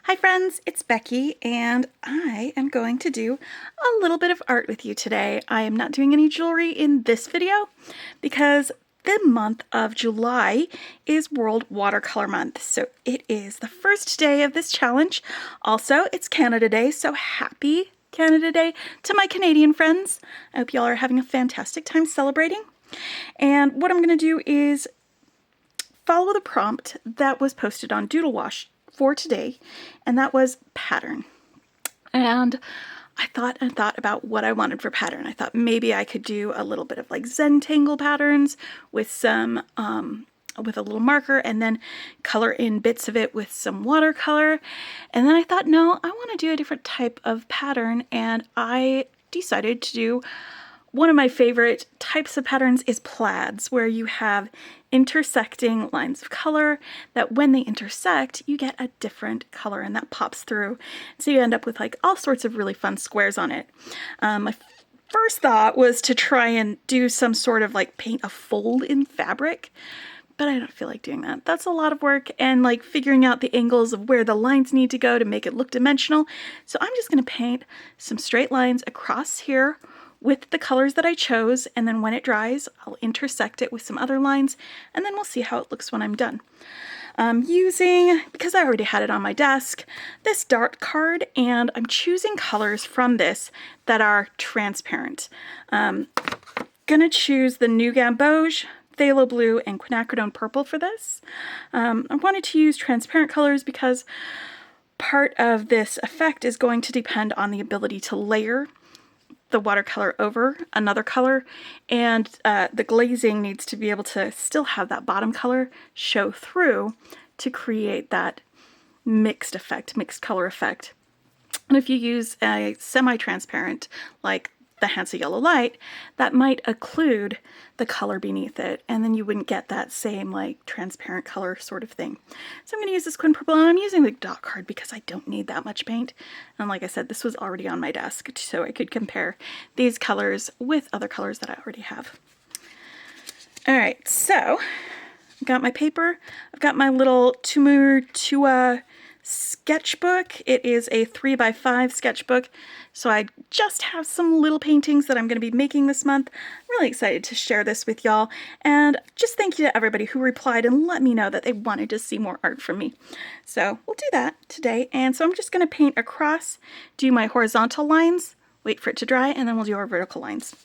Hi friends, it's Becky and I am going to do a little bit of art with you today. I am not doing any jewelry in this video because the month of July is World Watercolor Month. So it is the first day of this challenge. Also, it's Canada Day, so happy Canada Day to my Canadian friends. I hope y'all are having a fantastic time celebrating. And what I'm going to do is follow the prompt that was posted on Doodlewash for today, and that was pattern. And I thought about what I wanted for pattern. I thought maybe I could do a little bit of like Zentangle patterns with some with a little marker and then color in bits of it with some watercolor. And then I thought, no, I want to do a different type of pattern, and I decided to do one of my favorite types of patterns is plaids, where you have intersecting lines of color that when they intersect, you get a different color and that pops through. So you end up with like all sorts of really fun squares on it. My first thought was to try and do some sort of like paint a fold in fabric, but I don't feel like doing that. That's a lot of work and like figuring out the angles of where the lines need to go to make it look dimensional. So I'm just going to paint some straight lines across here with the colors that I chose, and then when it dries, I'll intersect it with some other lines, and then we'll see how it looks when I'm done. I'm using, because I already had it on my desk, this dart card, and I'm choosing colors from this that are transparent. Gonna choose the New Gamboge, Phthalo Blue, and Quinacridone Purple for this. I wanted to use transparent colors because part of this effect is going to depend on the ability to layer the watercolor over another color, and the glazing needs to be able to still have that bottom color show through to create that mixed effect, mixed color effect. And if you use a semi-transparent like the Hansa Yellow Light, that might occlude the color beneath it, and then you wouldn't get that same like transparent color sort of thing. So I'm going to use this Quin Purple, and I'm using the dot card because I don't need that much paint. And like I said, this was already on my desk, so I could compare these colors with other colors that I already have. All right, so I've got my paper. I've got my little Tua sketchbook. It is a 3x5 sketchbook, so I just have some little paintings that I'm going to be making this month. I'm really excited to share this with y'all, and just thank you to everybody who replied and let me know that they wanted to see more art from me. So we'll do that today, and so I'm just going to paint across, do my horizontal lines, wait for it to dry, and then we'll do our vertical lines.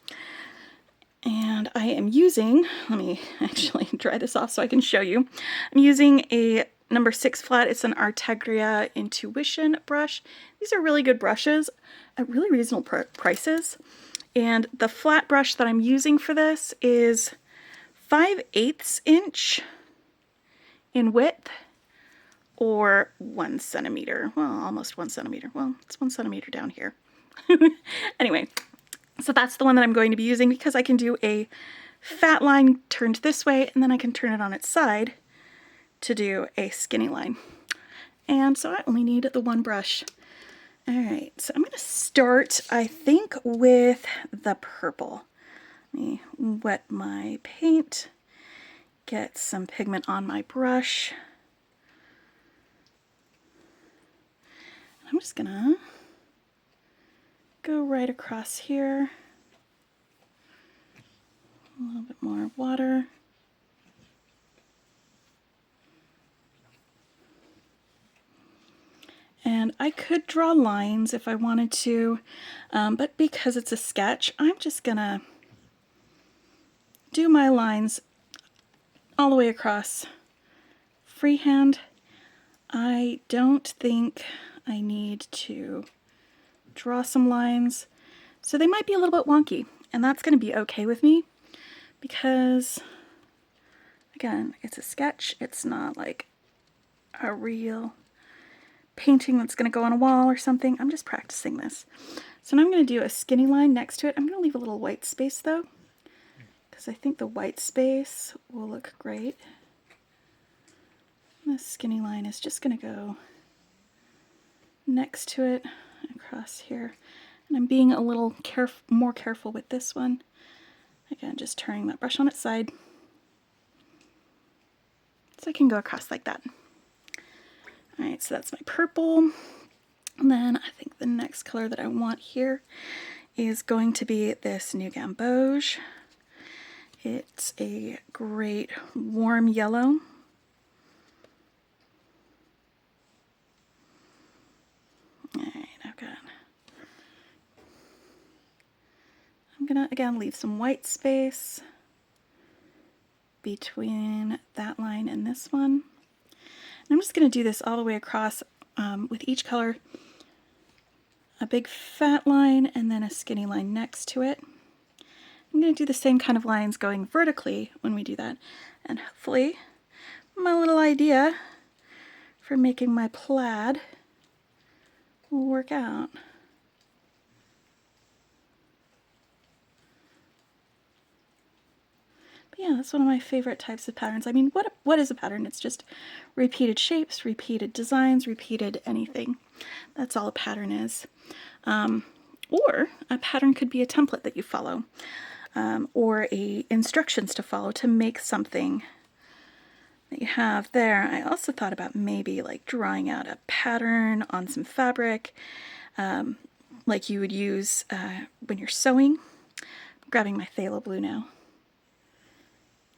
And I am using, let me actually dry this off so I can show you. I'm using a number 6 flat. It's an Artegria Intuition brush. These are really good brushes at really reasonable prices. And the flat brush that I'm using for this is 5/8 inch in width, or 1 centimeter. Well, almost 1 centimeter. Well, it's 1 centimeter down here. Anyway, so that's the one that I'm going to be using because I can do a fat line turned this way, and then I can turn it on its side to do a skinny line. And so I only need the one brush. All right, so I'm going to start, I think, with the purple. Let me wet my paint, get some pigment on my brush. I'm just gonna go right across here. A little bit more water. And I could draw lines if I wanted to, but because it's a sketch, I'm just gonna do my lines all the way across freehand. I don't think I need to draw some lines, so they might be a little bit wonky, and that's gonna be okay with me because, again, it's a sketch. It's not like a real painting that's going to go on a wall or something. I'm just practicing this. So now I'm going to do a skinny line next to it. I'm going to leave a little white space though, because I think the white space will look great. This skinny line is just going to go next to it, across here. And I'm being a little more careful with this one. Again, just turning that brush on its side so I can go across like that. All right, so that's my purple. And then I think the next color that I want here is going to be this New Gamboge. It's a great warm yellow. All right, I'm gonna again leave some white space between that line and this one. And I'm just gonna do this all the way across with each color, a big fat line and then a skinny line next to it. I'm going to do the same kind of lines going vertically when we do that, and hopefully my little idea for making my plaid will work out. But yeah, that's one of my favorite types of patterns. I mean, what is a pattern? It's just repeated shapes, repeated designs, repeated anything. That's all a pattern is. Or a pattern could be a template that you follow. Or instructions to follow to make something that you have there. I also thought about maybe like drawing out a pattern on some fabric, like you would use when you're sewing. I'm grabbing my Phthalo Blue now.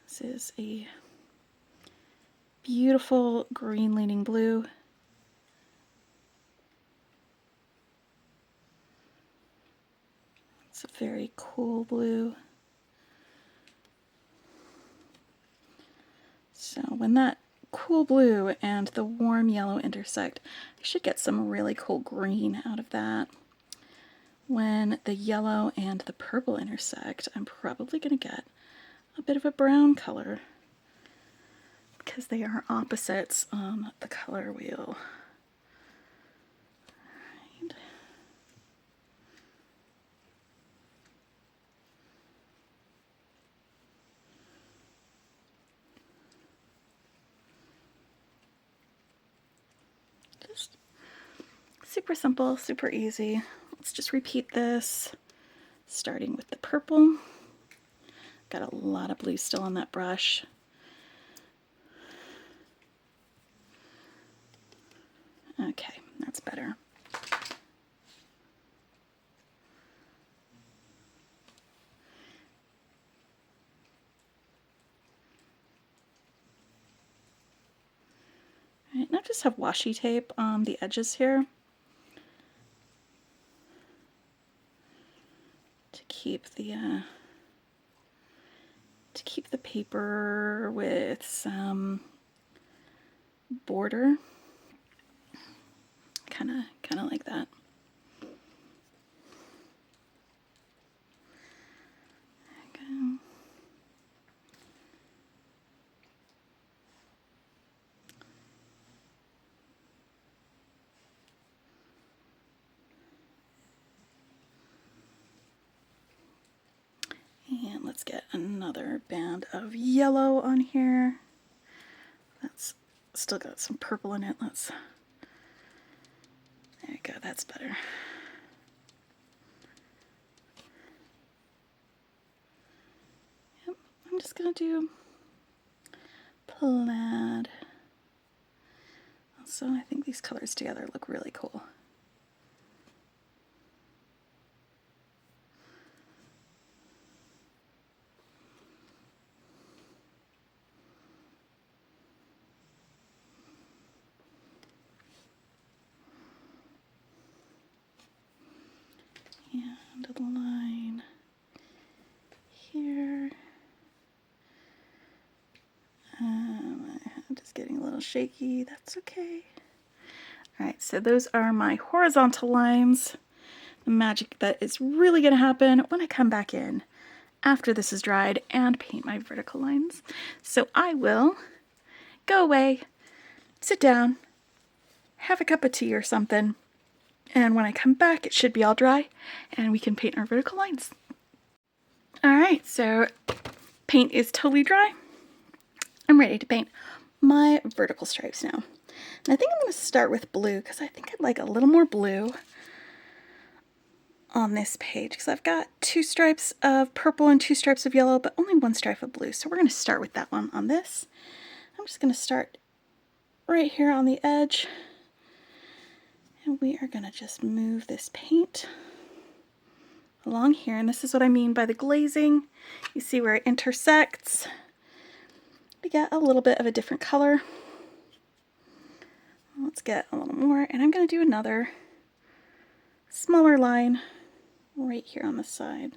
This is a beautiful green leaning blue. It's a very cool blue. So when that cool blue and the warm yellow intersect, I should get some really cool green out of that. When the yellow and the purple intersect, I'm probably going to get a bit of a brown color because they are opposites on the color wheel. Right. Just super simple, super easy. Let's just repeat this, starting with the purple. Got a lot of blue still on that brush. Okay, that's better. All right, now just have washi tape on the edges here to keep the paper with some border, kind of like that. Okay. And let's get another band of yellow on here. That's still got some purple in it. There you go, that's better. Yep, I'm just gonna do plaid. Also, I think these colors together look really cool. And a line here. My hand is getting a little shaky, that's okay. Alright, so those are my horizontal lines. The magic that is really going to happen when I come back in after this is dried and paint my vertical lines. So I will go away, sit down, have a cup of tea or something, and when I come back it should be all dry and we can paint our vertical lines. Alright, so paint is totally dry. I'm ready to paint my vertical stripes now. And I think I'm going to start with blue because I think I'd like a little more blue on this page because I've got 2 stripes of purple and 2 stripes of yellow, but only 1 stripe of blue. So we're going to start with that one on this. I'm just going to start right here on the edge And we are going to just move this paint along here. And this is what I mean by the glazing. You see where it intersects. We get a little bit of a different color. Let's get a little more. And I'm going to do another smaller line right here on the side.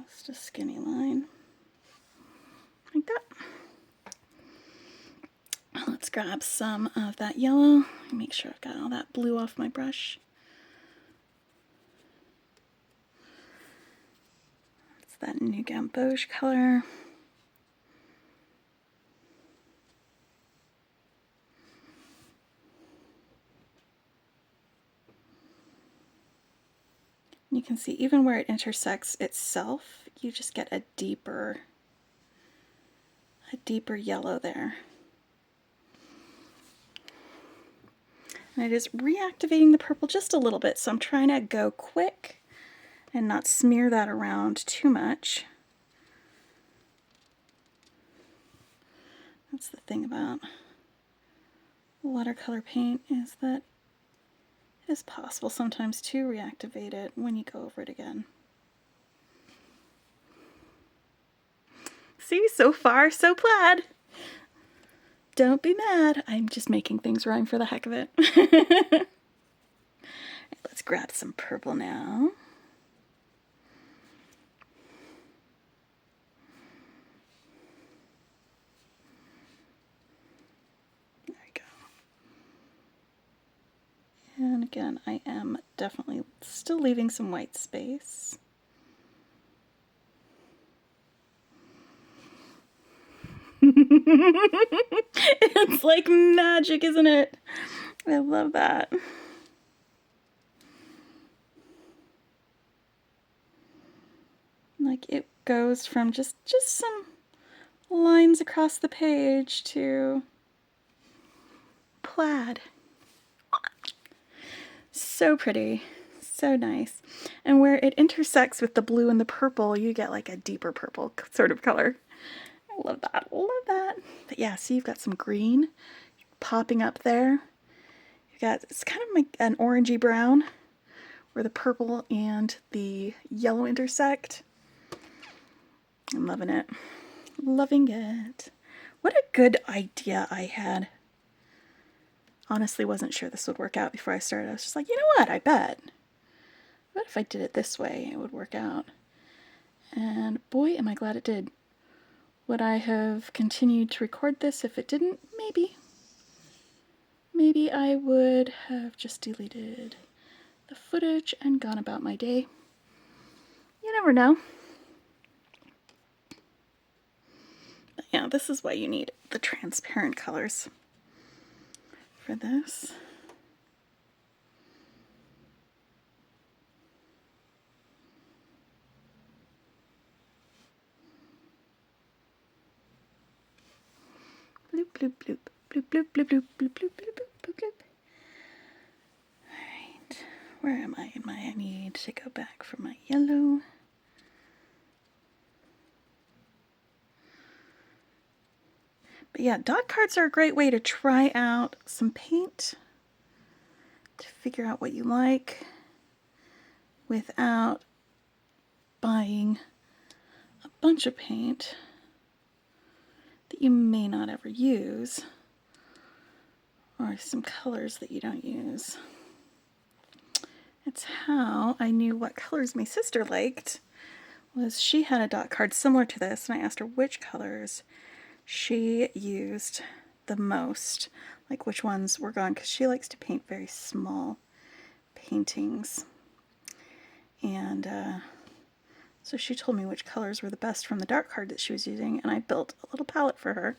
Just a skinny line, like that. Let's grab some of that yellow. Make sure I've got all that blue off my brush. It's that New Gamboge color. You can see even where it intersects itself, you just get a deeper yellow there. And it is reactivating the purple just a little bit, so I'm trying to go quick and not smear that around too much. That's the thing about watercolor paint, is that it is possible sometimes to reactivate it when you go over it again. See, so far, so plaid. Don't be mad. I'm just making things rhyme for the heck of it. Right, let's grab some purple now. There we go. And again, I am definitely still leaving some white space. It's like magic, isn't it? I love that. Like it goes from just some lines across the page to plaid. So pretty, so nice. And where it intersects with the blue and the purple, you get like a deeper purple sort of color. I love that, love that. But yeah, see, you've got some green popping up there. You've got, it's kind of like an orangey brown where the purple and the yellow intersect. I'm loving it. Loving it. What a good idea I had. Honestly, wasn't sure this would work out before I started. I was just like, you know what, I bet. What if I did it this way, it would work out. And boy, am I glad it did. Would I have continued to record this if it didn't? Maybe. Maybe I would have just deleted the footage and gone about my day. You never know. But yeah, this is why you need the transparent colors for this. Bloop, bloop, bloop. Bloop, bloop, bloop, bloop, bloop, bloop, bloop, bloop, bloop. Alright, where am I? I need to go back for my yellow. But yeah, dot cards are a great way to try out some paint, to figure out what you like without buying a bunch of paint that you may not ever use, or some colors that you don't use. It's how I knew what colors my sister liked. Was she had a dot card similar to this, and I asked her which colors she used the most, like which ones were gone, because she likes to paint very small paintings. And so she told me which colors were the best from the dart card that she was using, and I built a little palette for her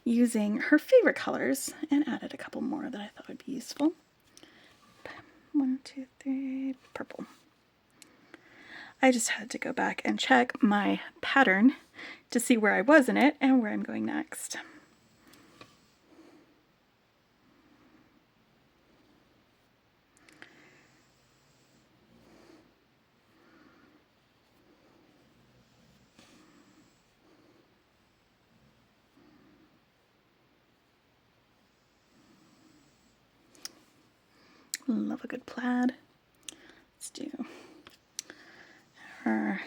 using her favorite colors and added a couple more that I thought would be useful. 1, 2, 3, purple. I just had to go back and check my pattern to see where I was in it and where I'm going next. Love a good plaid. Let's do her.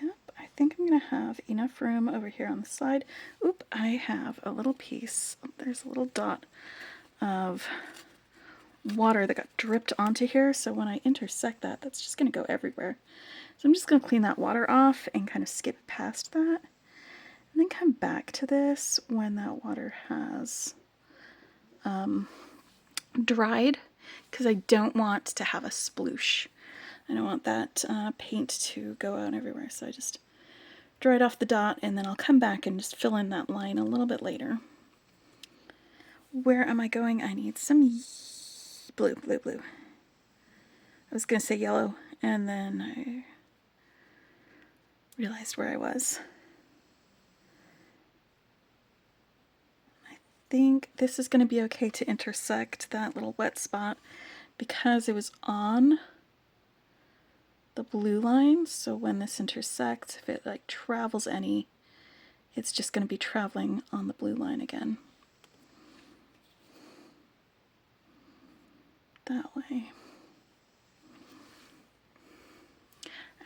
Yep, I think I'm gonna have enough room over here on the side. Oop, I have a little piece. There's a little dot of water that got dripped onto here, so when I intersect that, that's just gonna go everywhere. So I'm just gonna clean that water off and kind of skip past that, and then come back to this when that water has dried, because I don't want to have a sploosh. I don't want that paint to go out everywhere, so I just dry it off the dot, and then I'll come back and just fill in that line a little bit later. Where am I going? I need some blue. I was gonna say yellow, and then I realized where I was. I think this is gonna be okay to intersect that little wet spot because it was on the blue line, so when this intersects, if it like travels any, it's just going to be traveling on the blue line again. That way.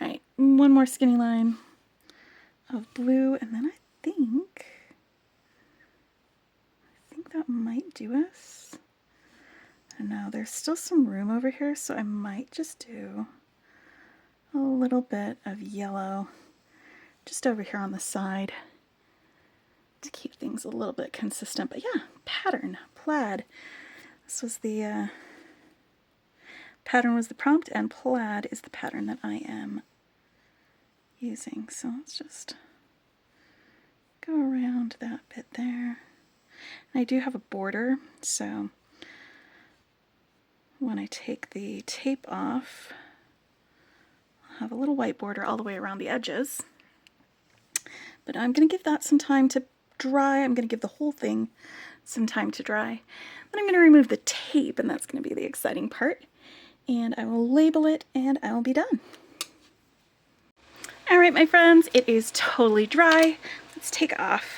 Alright, one more skinny line of blue, and then I think that might do us. I don't know, there's still some room over here, so I might just do a little bit of yellow just over here on the side to keep things a little bit consistent. But yeah, pattern, plaid. This was the pattern was the prompt, and plaid is the pattern that I am using. So let's just go around that bit there. And I do have a border, so when I take the tape off, have a little white border all the way around the edges. But I'm going to give that some time to dry. I'm going to give the whole thing some time to dry. Then I'm going to remove the tape, and that's going to be the exciting part. And I will label it, and I will be done. All right, my friends, it is totally dry. Let's take off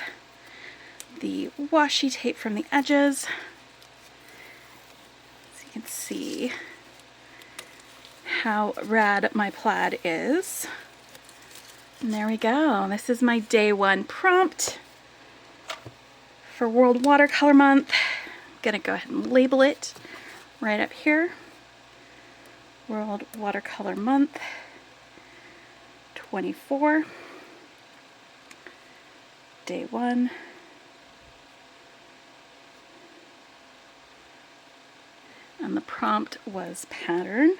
the washi tape from the edges, so you can see how rad my plaid is. And there we go. This is my day one prompt for World Watercolor Month. I'm gonna go ahead and label it right up here. World Watercolor Month 24. Day one. And the prompt was pattern.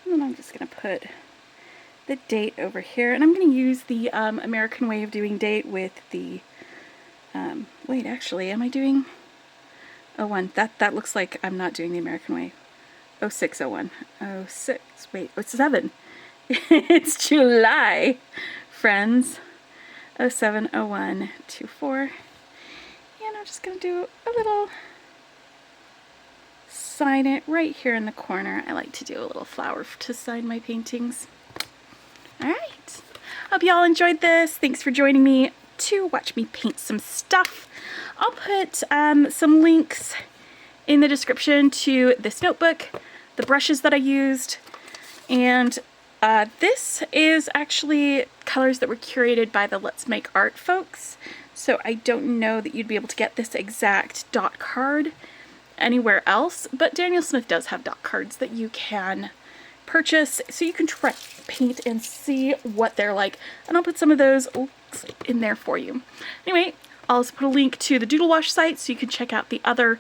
And then I'm just going to put the date over here, and I'm going to use the American way of doing date with the, wait, actually, am I doing 01? That looks like I'm not doing the American way. 0601. 06, wait, it's 7. It's July, friends. 0701 24. And I'm just going to do a little sign it right here in the corner. I like to do a little flower to sign my paintings. All right. Hope y'all enjoyed this. Thanks for joining me to watch me paint some stuff. I'll put some links in the description to this notebook, the brushes that I used, and this is actually colors that were curated by the Let's Make Art folks. So I don't know that you'd be able to get this exact dot card anywhere else, but Daniel Smith does have dot cards that you can purchase, so you can try paint and see what they're like, and I'll put some of those in there for you. Anyway, I'll also put a link to the Doodlewash site so you can check out the other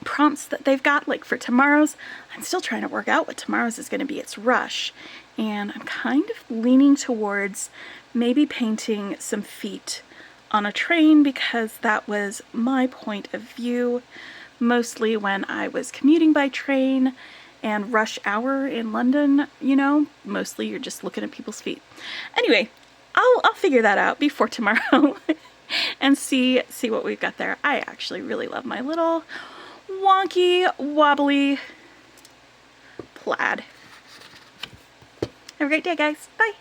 prompts that they've got, like for tomorrow's. I'm still trying to work out what tomorrow's is going to be. It's Rush, and I'm kind of leaning towards maybe painting some feet on a train, because that was my point of view mostly when I was commuting by train and rush hour in London. You know, mostly you're just looking at people's feet. Anyway, I'll figure that out before tomorrow and see what we've got there. I actually really love my little wonky wobbly plaid. Have a great day, guys. Bye.